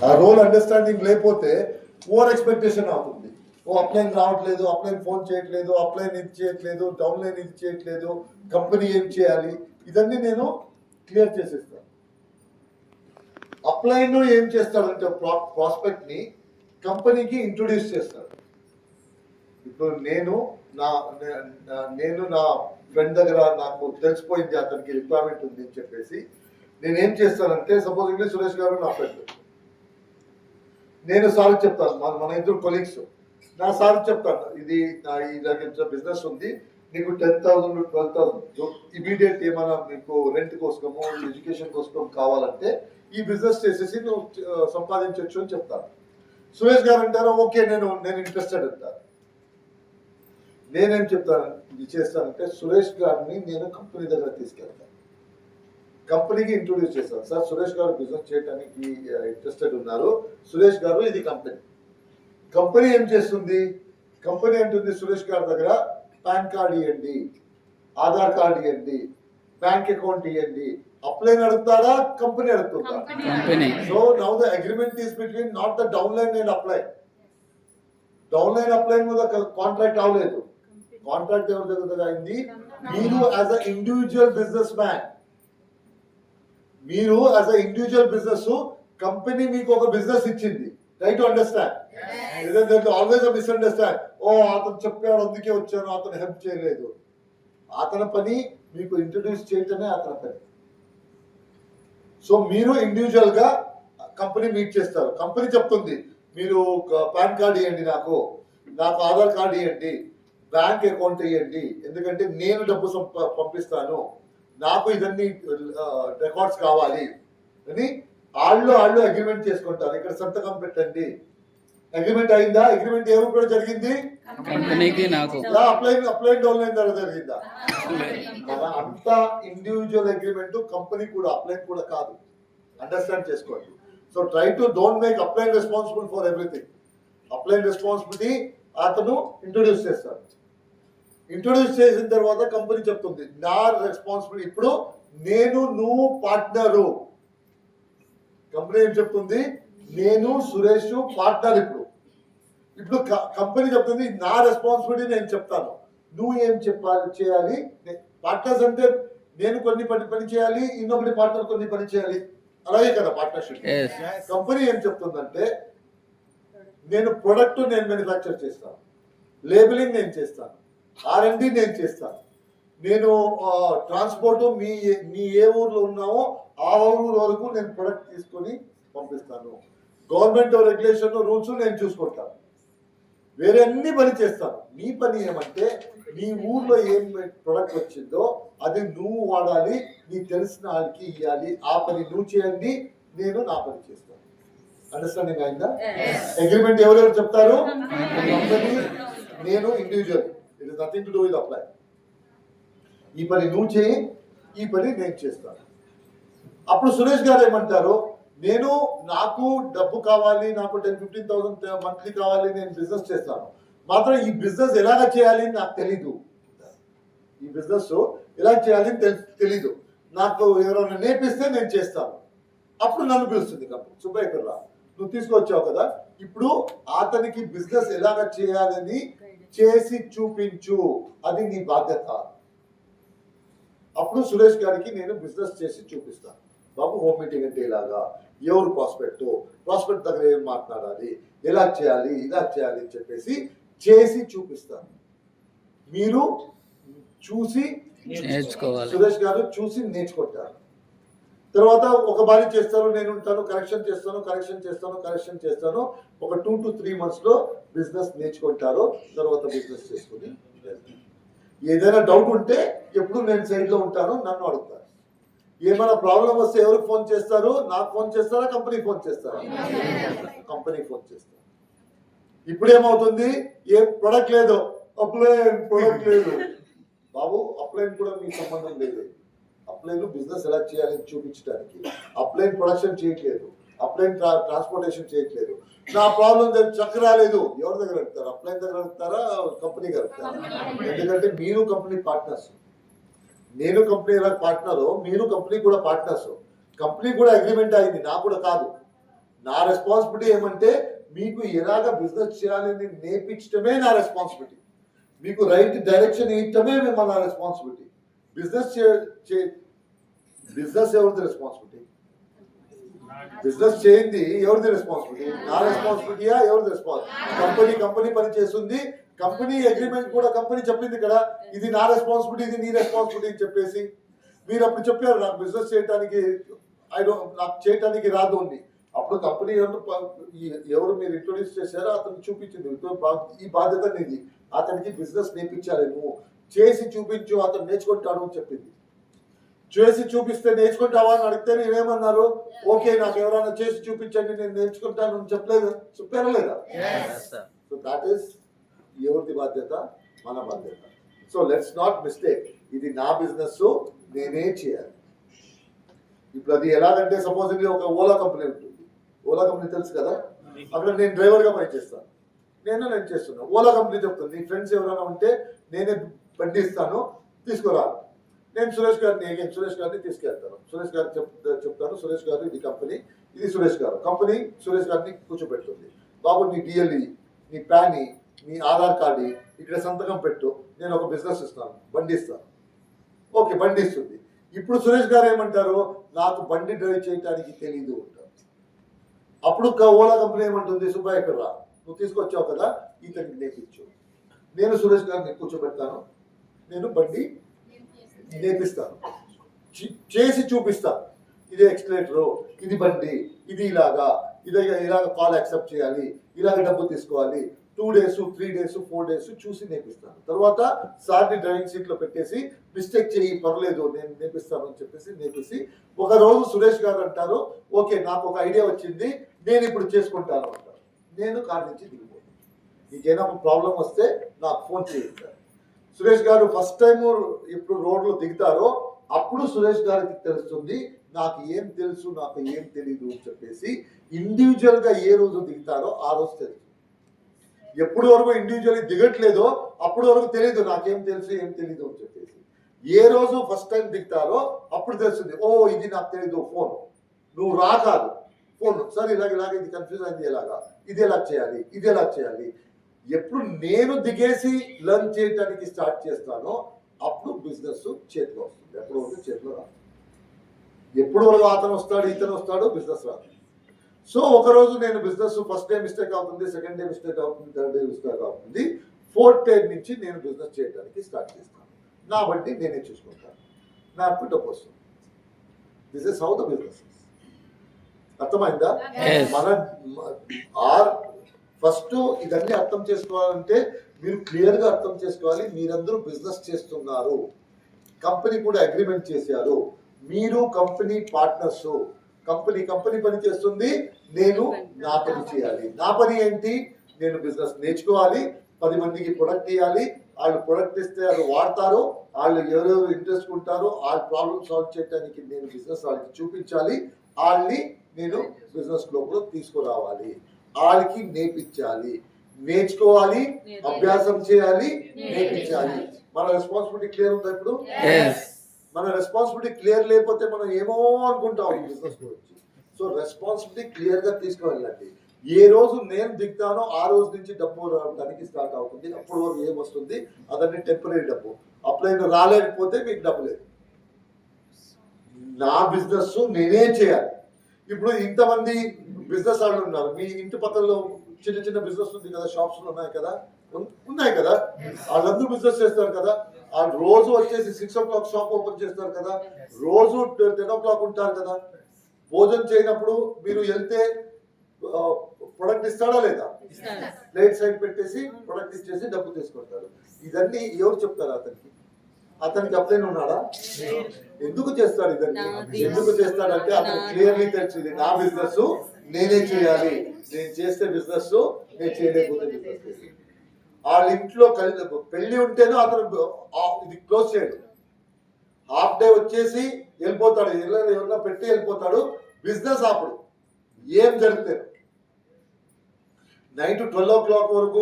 ఆ role understanding లేకపోతే over expectation అవుతుంది. ఓ అప్లైన్ రావట్లేదు, అప్లైన్ ఫోన్ చేయట్లేదు, అప్లైన్ ఇది చేయట్లేదు, డౌన్ లైన్ ఇది చేయట్లేదు, కంపెనీ ఏం చేయాలి, ఇదన్నీ నేను క్లియర్ చేసేస్తాను. అప్లైన్ ఏం చేస్తాడంటే ప్రాస్పెక్ట్ ని కంపెనీకి ఇంట్రొడ్యూస్ చేస్తాడు. ఇప్పుడు నేను నా ఫ్రెండ్ దగ్గర నాకు తెలిసిపోయింది అతనికి రిక్వైర్మెంట్ ఉంది అని చెప్పేసి నేనేం చేస్తానంటే, సపోజ్ ఇంగ్లీష్ సురేష్ గారు నా ఫ్రెండ్, నేను సార్ చెప్తాను, మన ఇద్దరు కొలీగ్స్, నా సార్ చెప్తాను, ఇది బిజినెస్ ఉంది, నీకు 10,000 12,000 ఇమీడియట్ ఏమైనా మీకు రెంట్ కోసమో ఎడ్యుకేషన్ కోసం కావాలంటే ఈ బిజినెస్ చేసేసి నువ్వు సంపాదించవచ్చు అని చెప్తాను. సురేష్ గారు అంటారు ఓకే నేను ఇంట్రెస్టెడ్ అంటారు. నేనేం చెప్తాను ఇది చేస్తానంటే, సురేష్ గారిని నేను కంపెనీ దగ్గర తీసుకెళ్తాను, కంపెనీకి ఇంట్రొడ్యూస్ చేస్తాను. సార్ సురేష్ గారు బిజినెస్ చేయడానికి ఇంట్రెస్టెడ్ ఉన్నారు, సురేష్ గారు ఇది కంపెనీ ఏం చేస్తుంది, కంపెనీ అంటుంది సురేష్ గారి దగ్గర పాన్ కార్డ్ ఇవ్వండి, ఆధార్ కార్డ్ ఇవ్వండి, బ్యాంక్ అకౌంట్ ఇవ్వండి. అప్లైన్ అడుగుతారా, కంపెనీ అడుగుతుందా? So now the agreement is between not the downline and upline. Downline upline మీద కాంట్రాక్ట్ అవ్వలేదు, కాంట్రాక్ట్ ఎవరి దగ్గర అయింది? మీరు as a individual businessman, మీరు as a individual business, company మీకు ఒక బిజినెస్ ఇచ్చింది. Try to understand, always a misunderstand. ఓ అతను చెప్పాడు అందుకే వచ్చాను, అతను హెల్ప్ చేయలేదు. అతని పని మీకు ఇంట్రడ్యూస్ చేయటమే అతని పని. సో మీరు ఇండివిజువల్ గా కంపెనీ మీట్ చేస్తారు, కంపెనీ చెప్తుంది మీరు పాన్ కార్డ్ ఇవ్వండి, నాకు ఆధార్ కార్డ్ ఇవ్వండి, బ్యాంక్ అకౌంట్ ఇవ్వండి, ఎందుకంటే నేను డబ్బు పంపిస్తాను, నాకు ఇదన్నీ రికార్డ్స్ కావాలి అని వాళ్ళు అగ్రిమెంట్ చేసుకుంటారు. ఇక్కడ సంతకం పెట్టండి, అగ్రిమెంట్ అయిందా? అగ్రిమెంట్ ఎవరు కూడా జరిగింది? అప్లైన్ డౌన్ లైన్ ద్వారా జరిగిందా? మన అంతా ఇండివిజువల్ అగ్రిమెంట్, కంపెనీ కూడా అప్లైన్ కూడా కాదు. అండర్స్టాండ్ చేసుకోండి. So try to don't make upline responsible for everything. Upline responsibility అతను ఇంట్రొడ్యూస్ చేస్తాడు. ఇంట్రొడ్యూస్ చేసిన తర్వాత కంపెనీ చెప్తుంది నా రెస్పాన్సిబిలిటీ. ఇప్పుడు నువ్వు పార్ట్నరు. కంపెనీ ఏం చెప్తుంది? నేను సురేష్ పార్ట్నర్. ఇప్పుడు కంపెనీ చెప్తుంది నా రెస్పాన్సిబిలిటీ నేను చెప్తాను, నువ్వు ఏం చేయాలి. పార్ట్నర్స్ అంటే నేను కొన్ని పని చేయాలి, ఇంకొకటి పార్ట్నర్ కొన్ని పని చేయాలి, అలాగే కదా పార్ట్నర్షిప్. కంపెనీ ఏం చెప్తుందంటే, నేను ప్రొడక్ట్ మ్యానుఫ్యాక్చర్ చేస్తాను, లేబులింగ్ నేను చేస్తాను, R&D నేను చేస్తాను, నేను ట్రాన్స్పోర్ట్ మీ ఏ ఊర్లో ఉన్నావో ఆ ఊరు వరకు నేను ప్రొడక్ట్ తీసుకొని పంపిస్తాను, గవర్నమెంట్ రెగ్యులేషన్ రూల్స్ నేను చూసుకుంటాను, వేరే అన్ని పని చేస్తాను. నీ పని ఏమంటే నీ ఊర్లో ఏం ప్రొడక్ట్ వచ్చిందో అది నువ్వు వాడాలి, నీకు తెలిసిన వాళ్ళకి ఇవ్వాలి, ఆ పని నువ్వు చేయండి, నేను నా పని చేస్తాను. అండర్స్టాండింగ్ అయిందా? అగ్రిమెంట్ ఎవరెవరు చెప్తారు? కంపెనీ, నేను individual. It is nothing to do with apply. ఈ పని నువ్వు చేయి, ఈ పని నేను చేస్తాను. అప్పుడు సురేష్ గారు ఏమంటారు, నాకు డబ్బు కావాలి, నాకు 10,000-15,000 మంత్లీ కావాలి, నేను బిజినెస్ చేస్తాను, మాత్రం ఈ బిజినెస్ ఎలాగ చేయాలి నాకు తెలీదు, ఈ బిజినెస్ ఎలా చేయాలి తెలీదు, నాకు ఎవరైనా నేర్పిస్తే నేను చేస్తాను. అప్పుడు నన్ను పిలుస్తుంది కంపెనీ, సుబ్బయ్య ఇక్కడ రా, నువ్వు తీసుకొచ్చావు కదా, ఇప్పుడు అతనికి బిజినెస్ ఎలాగ చేయాలని చేసి చూపించు, అది నీ బాధ్యత. అప్పుడు సురేష్ గారికి నేను బిజినెస్ చేసి చూపిస్తాను. బాబు హోమ్ మీటింగ్ అంటే ఇలాగా, ఎవరు ప్రాస్పెక్ట్ దగ్గర ఏం మాట్లాడాలి, ఎలా చేయాలి, ఇలా చేయాలి అని చెప్పేసి చేసి చూపిస్తాను. మీరు చూసి నేర్చుకోవాలి. సురేష్ గారు చూసి నేర్చుకుంటారు. తర్వాత ఒక బారి చేస్తారు, నేను ఉంటాను, కరెక్షన్ చేస్తాను. ఒక 2 to 3 months లో బిజినెస్ నేర్చుకుంటారు. తర్వాత బిజినెస్ చేసుకుని ఏదైనా డౌట్ ఉంటే ఎప్పుడు నేను సైడ్ లో ఉంటాను, నన్ను అడుగుతారు. ఏమైనా ప్రాబ్లం వస్తే ఎవరికి ఫోన్ చేస్తారు? నాకు ఫోన్ చేస్తారా, కంపెనీ ఫోన్ చేస్తారా? కంపెనీ ఫోన్ చేస్తారు. ఇప్పుడు ఏమవుతుంది, ఏ ప్రొడక్ట్ లేదు, ప్రొడక్ట్ లేదు. బాబు అప్లైన్ కూడా మీకు సంబంధం లేదు. అప్లైన్ బిజినెస్ ఎలా చేయాలని చూపించడానికి, అప్లైన్ ప్రొడక్షన్ చేయట్లేదు, అప్లైన్ ట్రాన్స్పోర్టేషన్ చేయట్లేదు. నా ప్రాబ్లం చక్కగా రాలేదు, ఎవరి దగ్గర అడుగుతారు? అప్లైన్ దగ్గర అడుగుతారా, కంపెనీ అడుగుతారా? ఎందుకంటే మీరు కంపెనీ పార్ట్నర్స్, నేను కంపెనీ ఎలా పార్ట్నరు, మీరు కంపెనీ కూడా పార్ట్నర్స్. కంపెనీ కూడా అగ్రిమెంట్ అయింది, నాకు కూడా కాదు. నా రెస్పాన్సిబిలిటీ ఏమంటే మీకు ఎలాగ బిజినెస్ చేయాలని నేర్పించడమే నా రెస్పాన్సిబిలిటీ, మీకు రైట్ డైరెక్షన్ ఇవ్వటమే మన రెస్పాన్సిబిలిటీ. బిజినెస్ ఎవరిది రెస్పాన్సిబిలిటీ? బిజినెస్ చేయింది ఎవరిది రెస్పాన్సిబిలిటీ? నా రెస్పాన్సిబిలిటీయా ఎవరిది రెస్పాన్సిబిలిటీ? కంపెనీ పని చేస్తుంది, కంపెనీ అగ్రిమెంట్ కూడా కంపెనీ చెప్పింది కదా, ఇది నా రెస్పాన్సిబిలిటీ, ఇది నీ రెస్పాన్సిబిలిటీ అని చెప్పేసి. మీరు అప్పుడు చెప్పారు నాకు బిజినెస్ చేయడానికి నాకు చేయడానికి రాదు అని. అప్పుడు కంపెనీ ఎవరు మీరు ఇంట్రొడ్యూస్ చేశారో అతను చూపించింది, ఈ బాధ్యత నీది, అతనికి బిజినెస్ నేర్పించాలి, నువ్వు చేసి చూపించు, అతను నేర్చుకుంటాడు అని చెప్పింది. చేసి చూపిస్తే నేర్చుకుంటావా అని అడిగితే నేనేమన్నారు, ఓకే నాకు ఎవరైనా చేసి చూపించండి నేను నేర్చుకుంటాను అని చెప్పారా లేదా? సో దాట్ ఈస్ ఎవరిది బాధ్యత? మన బాధ్యత. సో లెట్స్ నాట్ మిస్టేక్, ఇది నా బిజినెస్, నేనే చేయాలి. ఇప్పుడు అది ఎలాగంటే సపోజ్ ఒక ఓలా కంపెనీ ఉంటుంది, ఓలా కంపెనీ తెలుసు కదా, అక్కడ నేను డ్రైవర్గా పనిచేస్తాను, నేను చేస్తున్నాను. ఓలా కంపెనీ చెప్తుంది నీ ఫ్రెండ్స్ ఎవరైనా ఉంటే నేనే బండి ఇస్తాను తీసుకురా, నేను సురేష్ గారిని తీసుకెళ్తాను, సురేష్ గారికి చెప్తాను, సురేష్ గారు ఇది కంపెనీ, ఇది సురేష్ గారు కంపెనీ, సురేష్ గారిని కూర్చోబెడుతుంది, బాబు నీ డిఎల్ఈ, నీ ప్యాని, నీ ఆధార్ కార్డు ఇక్కడ సంతకం పెట్టు, నేను ఒక బిజినెస్ ఇస్తాను, బండి ఇస్తాను. ఓకే బండి ఇస్తుంది. ఇప్పుడు సురేష్ గారు ఏమంటారు, నాకు బండి డ్రైవ్ చేయడానికి తెలీదు అంటారు. అప్పుడు ఓలా కంపెనీ ఏమంటుంది, సుబ్బయ్య ఇక్కడ రా, నువ్వు తీసుకొచ్చావు కదా ఇతనికి నేర్పించు. నేను సురేష్ గారిని కూర్చోబెడతాను, నేను బండి నేర్పిస్తాను, చేసి చూపిస్తాను, ఇది ఎక్స్కలేటరు, ఇది బండి, ఇది ఇలాగ కాల్ యాక్సెప్ట్ చేయాలి, ఇలాగ డబ్బు తీసుకోవాలి, 2 days 3 days 4 days చూసి నేర్పిస్తాను. తర్వాత సార్ని డ్రైవింగ్ సీట్లో పెట్టేసి మిస్టేక్ చేయి పర్లేదు నేను నేర్పిస్తాను అని చెప్పేసి నేర్పిసి, ఒక రోజు సురేష్ గారు అంటారు ఓకే నాకు ఒక ఐడియా వచ్చింది నేను ఇప్పుడు చేసుకుంటాను అంటారు. నేను కార్ నుంచి దిగిపోతాను, నీకేనా ప్రాబ్లం వస్తే నాకు ఫోన్ చేయండి. సురేష్ గారు ఫస్ట్ టైం ఇప్పుడు రోడ్లో దిగుతారో అప్పుడు సురేష్ గారికి తెలుస్తుంది నాకు ఏం తెలుసు నాకు ఏం తెలీదు అని చెప్పేసి. ఇండివిజువల్గా ఏ రోజు దిగుతారో ఆ రోజు తెలుసు. ఎప్పుడు వరకు ఇండివిజువల్లీ దిగట్లేదో అప్పుడు వరకు తెలియదు నాకేం తెలుసు ఏం తెలీదు అని చెప్పేసి. ఏ రోజు ఫస్ట్ టైం దిగుతారో అప్పుడు తెలుస్తుంది, ఓ ఇది నాకు తెలీదు, ఫోన్ నువ్వు రా కాదు ఫోన్, సార్ ఇలాగ ఇది కన్ఫ్యూజ్ అయింది, ఎలాగా ఇది ఎలా చేయాలి ఇది ఎలా చేయాలి. ఎప్పుడు నేను దిగేసి లర్న్ చేయడానికి స్టార్ట్ చేస్తానో అప్పుడు బిజినెస్ చేతిలో వస్తుంది, ఎప్పుడు వరకు చేతిలో రాదు. ఎప్పుడు వరకు అతను వస్తాడు ఇతను వస్తాడు బిజినెస్ రాదు. సో ఒకరోజు నేను బిజినెస్ ఫస్ట్ డే మిస్టేక్ అవుతుంది, సెకండ్ డే మిస్టేక్ అవుతుంది, థర్డ్ డే మిస్టేక్ అవుతుంది, ఫోర్త్ డే నుంచి నేను బిజినెస్ చేయడానికి స్టార్ట్ చేస్తాను. నా బట్టి నేనే చూసుకుంటాను, నాకు డబ్బు వస్తుంది. This is how the business. అర్థమైందా? మన ఫస్ట్ ఇదన్నీ అర్థం చేసుకోవాలంటే మీరు క్లియర్గా అర్థం చేసుకోవాలి. మీరందరూ బిజినెస్ చేస్తున్నారు, కంపెనీ కూడా అగ్రిమెంట్ చేశారు, మీరు కంపెనీ పార్ట్నర్స్, కంపెనీ పని చేస్తుంది, నేను నా పని చేయాలి. నా పని ఏంటి, నేను బిజినెస్ నేర్చుకోవాలి, 10 మందికి ప్రొడక్ట్ ఇవ్వాలి, వాళ్ళు ప్రొడక్ట్ ఇస్తే వాళ్ళు వాడతారు, వాళ్ళు ఎవరెవరు ఇంట్రెస్ట్ ఉంటారో వాళ్ళ ప్రాబ్లమ్ సాల్వ్ చేయడానికి నేను బిజినెస్ వాళ్ళకి చూపించాలి, వాళ్ళని నేను బిజినెస్ లోపల తీసుకురావాలి, వాళ్ళకి నేర్పించాలి, నేర్చుకోవాలి, అభ్యాసం చేయాలి, నేర్పించాలి. మన రెస్పాన్సిబిలిటీ క్లియర్ ఉందా? ఇప్పుడు మన రెస్పాన్సిబిలిటీ క్లియర్ లేకపోతే మనం ఏమో అనుకుంటాం ఈ బిజినెస్ గురించి. సో రెస్పాన్సిబిలిటీ క్లియర్గా తీసుకువెళ్ళండి. ఏ రోజు నేను దిగుతానో ఆ రోజు నుంచి డబ్బు రావడానికి స్టార్ట్ అవుతుంది. అప్పుడు వరకు ఏమొస్తుంది అదన్నీ టెంపరీ డబ్బు. అప్పుడైనా రాలేకపోతే మీకు డబ్బు లేదు. నా బిజినెస్ నేనే చేయాలి. ఇప్పుడు ఇంతమంది బిజినెస్ వాళ్ళు ఉన్నారు, మీ ఇంటి పక్కల్లో చిన్న బిజినెస్ ఉంది కదా, షాప్స్ ఉన్నాయి కదా, వాళ్ళందరూ బిజినెస్ చేస్తారు కదా. ఆ రోజు వచ్చేసి 6 o'clock షాప్ ఓపెన్ చేస్తారు కదా, రోజు 10 o'clock ఉంటారు కదా. భోజనం చేయనప్పుడు మీరు వెళ్తే ప్రొడక్ట్ ఇస్తాడా లేదా? ప్లేట్ సైడ్ పెట్టేసి ప్రొడక్ట్ ఇచ్చేసి డబ్బు తీసుకుంటారు. ఇదన్నీ ఎవరు చెప్తారు అతనికి అప్లైన్ ఉన్నాడా? ఎందుకు చేస్తాడు ఇదన్నీ? ఎందుకు చేస్తాడంటే అతను క్లియర్లీ తెలుసు ఇది నా బిజినెస్, నేనే చేయాలి, నేను చేస్తే బిజినెస్, నేను చేయలేకపోతే బిజినెస్. వాళ్ళ ఇంట్లో పెళ్లి ఉంటేనే అతను ఇది క్లోజ్ చేయడు, హాఫ్ డే వచ్చేసి వెళ్ళిపోతాడు, ఎవరైనా పెట్టి వెళ్ళిపోతాడు. బిజినెస్ అప్పుడు ఏం జరుగుతుంది, నైట్ 12 o'clock వరకు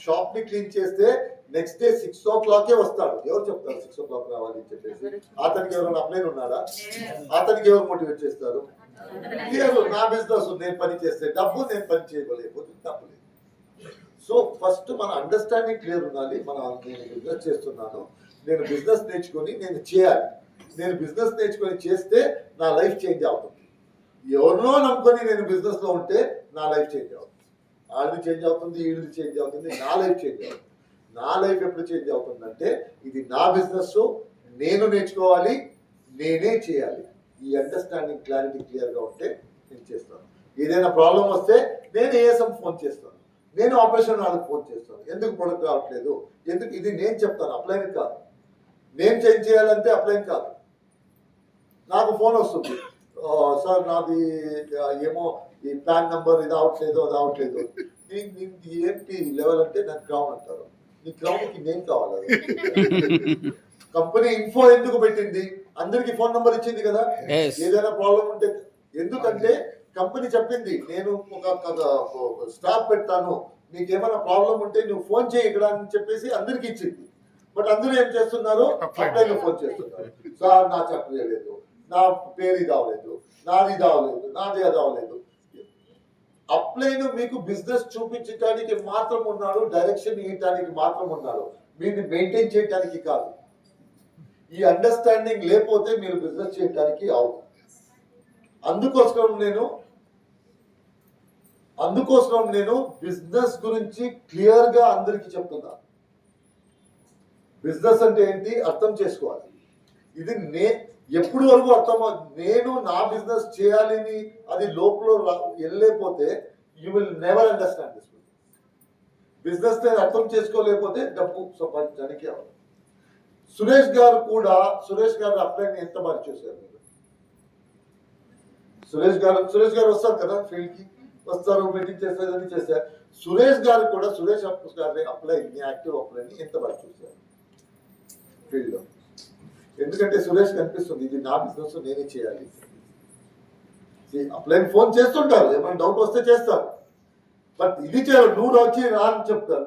షాప్ ని క్లీన్ చేస్తే నెక్స్ట్ డే 6 o'clock వస్తాడు. ఎవరు చెప్తారు 6 o'clock రావాలి అని చెప్పేసి? అతనికి ఎవరైనా అప్లైన్ ఉన్నాడా? అతనికి ఎవరు మోటివేట్ చేస్తారు? క్లియర్. నా బిజినెస్ నేను పని చేస్తే డబ్బు, నేను పని చేయలేకపోతే తప్పలేదు. సో ఫస్ట్ మన అండర్స్టాండింగ్ క్లియర్ ఉండాలి. నేను బిజినెస్ చేస్తున్నాను, నేను బిజినెస్ నేర్చుకొని నేను చేయాలి. నేను బిజినెస్ నేర్చుకొని చేస్తే నా లైఫ్ చేంజ్ అవుతుంది. ఎవరినో నమ్ముకొని నేను బిజినెస్ లో ఉంటే నా లైఫ్ చేంజ్ అవుతుంది. వాళ్ళది చేంజ్ అవుతుంది, వీడిది చేంజ్ అవుతుంది, నా లైఫ్ చేంజ్ అవుతుంది. నా లైఫ్ ఎప్పుడు చేంజ్ అవుతుందంటే ఇది నా బిజినెస్, నేను నేర్చుకోవాలి, నేనే చేయాలి. ఈ అండర్స్టాండింగ్ క్లారిటీ క్లియర్గా ఉంటే నేను చేస్తాను. ఏదైనా ప్రాబ్లం వస్తే నేను ఏఎస్ఎం ఫోన్ చేస్తాను, నేను ఆపరేషన్ వాళ్ళకి ఫోన్ చేస్తాను. ఎందుకు ప్రొడక్ట్ రావట్లేదు, ఎందుకు, ఇది నేను చెప్తాను. అప్లైన్ కాదు, నేను చేంజ్ చేయాలంటే అప్లైన్ కాదు. నాకు ఫోన్ వస్తుంది, సార్ నాది ఏమో ఈ ప్యాన్ నెంబర్ ఇది అవట్లేదు, అది అవట్లేదు. ఏంటి లెవెల్ అంటే నాకు క్రౌన్ అంటారు. నీ క్రౌన్కి నేను కావాలి. కంపెనీ ఇన్ఫో ఎందుకు పెట్టింది? అందరికి ఫోన్ నెంబర్ ఇచ్చింది కదా. ఏదైనా ప్రాబ్లం ఉంటే, ఎందుకంటే కంపెనీ చెప్పింది నేను ఒక స్టాఫ్ పెడతాను, నీకు ఏమైనా ప్రాబ్లం ఉంటే నువ్వు ఫోన్ చేయి ఇక్కడ అని చెప్పేసి అందరికి ఇచ్చింది. బట్ అందరూ ఏం చేస్తున్నారు, అప్లైన్ ఫోన్ చేస్తున్నారు. సార్ నా చెప్పలేదు, నా పేరు ఇది అవ్వలేదు, నాది ఇది అవ్వలేదు, నాది అది అవ్వలేదు. అప్లైన్ మీకు బిజినెస్ చూపించడానికి మాత్రం ఉన్నాడు, డైరెక్షన్ ఇవ్వడానికి మాత్రం ఉన్నాడు, మీరు మెయింటైన్ చేయడానికి కాదు. ఈ అండర్స్టాండింగ్ లేకపోతే మీరు బిజినెస్ చేయడానికి అవును. అందుకోసం నేను బిజినెస్ గురించి క్లియర్ గా అందరికి చెప్తున్నా. బిజినెస్ అంటే ఏంటి అర్థం చేసుకోవాలి. ఇది ఎప్పుడు వరకు అర్థం, నేను నా బిజినెస్ చేయాలని అది లోపల వెళ్ళలేకపోతే you will never understand this business. నేను అర్థం చేసుకోలేకపోతే డబ్బు సంపాదించడానికి అవ్వదు. సురేష్ గారు అప్లైని ఎంత బాగా చూశారు మీరు? సురేష్ గారు వస్తారు కదా, ఫీల్డ్ కి వస్తారు, మీటింగ్ చేస్తారు, అన్ని చేస్తారు. సురేష్ గారు గారి అప్లైని, యాక్టివ్ అప్లైని ఎంత బాగా చూశారు ఫీల్డ్ లో? ఎందుకంటే సురేష్ కనిపిస్తుంది ఇది నా బిజినెస్, నేనే చేయాలి. అప్లైన్ ఫోన్ చేస్తుంటారు, ఏమైనా డౌట్ వస్తే చేస్తారు, బట్ ఇది చేయాలి, నువ్వు వచ్చి రా అని చెప్తారు.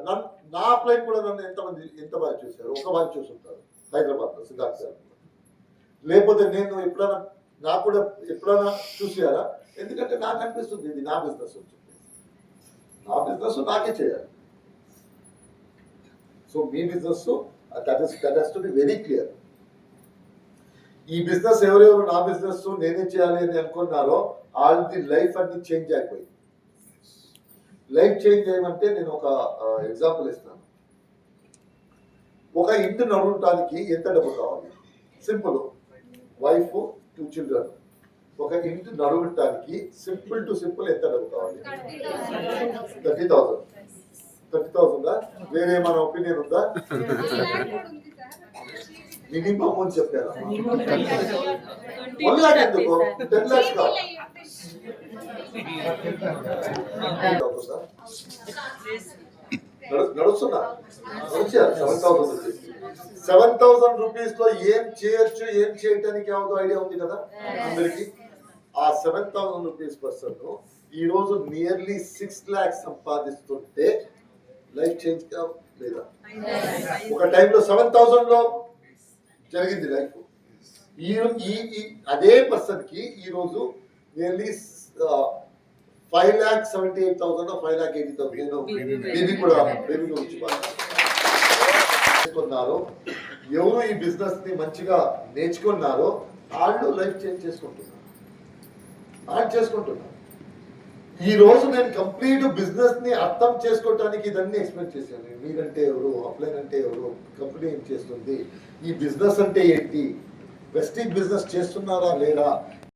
నా అప్లైన్ కూడా నన్ను ఎంత బాగా చూశారు? ఒక బాగా చూస్తుంటారు హైదరాబాద్ లో సిద్ధార్థ గారు. లేకపోతే నేను నాకు కూడా ఎప్పుడైనా చూసారా? ఎందుకంటే నాకు అనిపిస్తుంది ఇది నా బిజినెస్ ఉంటుంది, నా బిజినెస్ నాకే చేయాలి. So me business that has to be very clear. ఈ బిజినెస్ ఎవరెవరు నా బిజినెస్ నేనే చేయాలి అని అనుకున్నారో వాళ్ళది లైఫ్ అన్ని చేంజ్ అయిపోయింది. లైఫ్ చేంజ్ చేయమంటే నేను ఒక ఎగ్జాంపుల్ ఇస్తాను. ఒక ఇంటి నడవడానికి ఎంత డబ్బు కావాలి? Simple, wife 2 children. ఒక ఇంటి నడవడానికి సింపుల్ టు సింపుల్ ఎంత డబ్బు కావాలి? 30,000. 30,000 వేరే ఏమైనా ఒపీనియన్ ఉందా? మినిమం అని చెప్పారా? 1 lakh ఎందుకు? 10 lakhs కావాలి. నడుస్తున్నా 7,000 రూపీస్ లో ఏం చేయొచ్చు, ఏం చేయటానికి ఏమో ఐడియా ఉంది కదా అందరికి. ఆ 7,000 రూపీస్ పర్సన్ ఈ రోజు నియర్లీ 6 lakhs సంపాదిస్తుంటే లైఫ్ చేంజ్ లేదా? ఒక టైంలో 7,000 లో జరిగింది లైఫ్. అదే పర్సన్ కి ఈ రోజు నియర్లీ 5,78,000 5,80,000 బేబీ కూడా బేబీ గురించి నేర్చుకున్నారు. ఎవరు ఈ బిజినెస్ ని మంచిగా నేర్చుకున్నారో వాళ్ళు లైఫ్ చేంజ్ చేసుకుంటున్నారు. ఈ రోజు నేను కంప్లీట్ బిజినెస్ ని అర్థం చేసుకోవటానికి ఇదన్నీ ఎక్స్ప్లెయిన్ చేశాను. మీరంటే ఎవరు, అప్లైన్ అంటే ఎవరు, కంపెనీ ఏం చేస్తుంది, ఈ బిజినెస్ అంటే ఏంటి, వెస్టిజ్ బిజినెస్ చేస్తున్నారా లేదా,